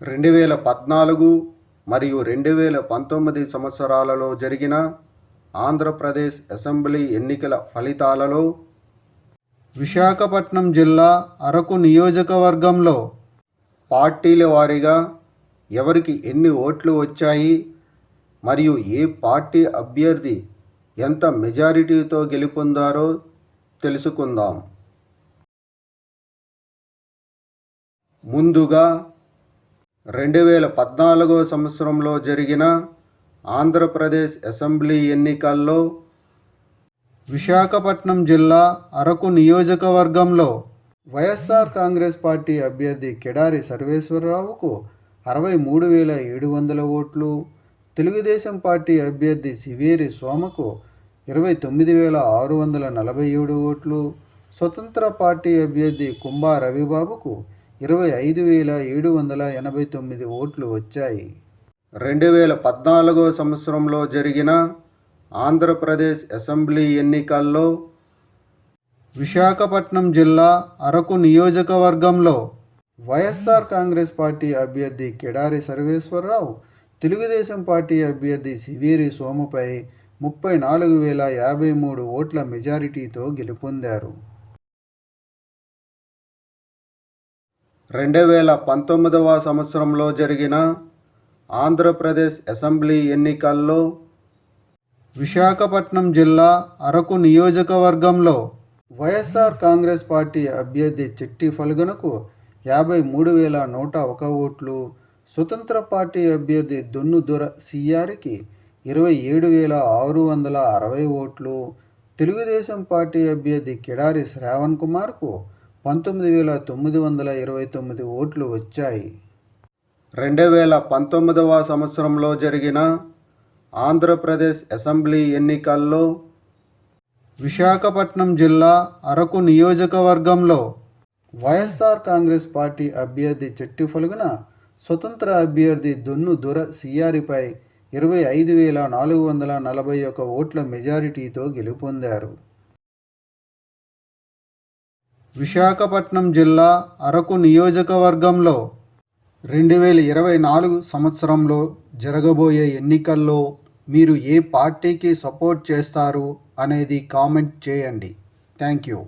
2014 మరియు 2019 సంవత్సరాలలో జరిగిన ఆంధ్రప్రదేశ్ అసెంబ్లీ ఎన్నికల ఫలితాలలో విశాఖపట్నం జిల్లా అరకు నియోజకవర్గంలో పార్టీల వారీగా ఎవరికి ఎన్ని ఓట్లు వచ్చాయి మరియు ఏ పార్టీ అభ్యర్థి ఎంత మెజారిటీతో గెలుపొందారో తెలుసుకుందాం. ముందుగా 2014 సంవత్సరంలో జరిగిన ఆంధ్రప్రదేశ్ అసెంబ్లీ ఎన్నికల్లో విశాఖపట్నం జిల్లా అరకు నియోజకవర్గంలో వైఎస్ఆర్ కాంగ్రెస్ పార్టీ అభ్యర్థి కిడారి సర్వేశ్వరరావుకు 63,700 ఓట్లు, తెలుగుదేశం పార్టీ అభ్యర్థి సివేరి సోమకు 29,647 ఓట్లు, స్వతంత్ర పార్టీ అభ్యర్థి కుంభా రవిబాబుకు 25,789 ఓట్లు వచ్చాయి. 2014 సంవత్సరంలో జరిగిన ఆంధ్రప్రదేశ్ అసెంబ్లీ ఎన్నికల్లో విశాఖపట్నం జిల్లా అరకు నియోజకవర్గంలో వైఎస్ఆర్ కాంగ్రెస్ పార్టీ అభ్యర్థి కిడారి సర్వేశ్వరరావు తెలుగుదేశం పార్టీ అభ్యర్థి సివేరి సోముపై 34,053 ఓట్ల మెజారిటీతో గెలుపొందారు. 2019 సంవత్సరంలో జరిగిన ఆంధ్రప్రదేశ్ అసెంబ్లీ ఎన్నికల్లో విశాఖపట్నం జిల్లా అరకు నియోజకవర్గంలో వైఎస్ఆర్ కాంగ్రెస్ పార్టీ అభ్యర్థి చిట్టి ఫల్గుణకు 53,101 ఓట్లు, స్వతంత్ర పార్టీ అభ్యర్థి దొన్ను దొర సిఆర్కి 27,660 ఓట్లు, తెలుగుదేశం పార్టీ అభ్యర్థి కిడారి శ్రావణ్ కుమార్కు 19,929 ఓట్లు వచ్చాయి. 2019 సంవత్సరంలో జరిగిన ఆంధ్రప్రదేశ్ అసెంబ్లీ ఎన్నికల్లో విశాఖపట్నం జిల్లా అరకు నియోజకవర్గంలో వైఎస్ఆర్ కాంగ్రెస్ పార్టీ అభ్యర్థి చిట్టి ఫల్గుణ స్వతంత్ర అభ్యర్థి దొన్ను దొర సిఆర్పై 25,441 ఓట్ల మెజారిటీతో గెలుపొందారు. విశాఖపట్నం జిల్లా అరకు నియోజకవర్గంలో 2024 సంవత్సరంలో జరగబోయే ఎన్నికల్లో మీరు ఏ పార్టీకి సపోర్ట్ చేస్తారు అనేది కామెంట్ చేయండి. Thank you.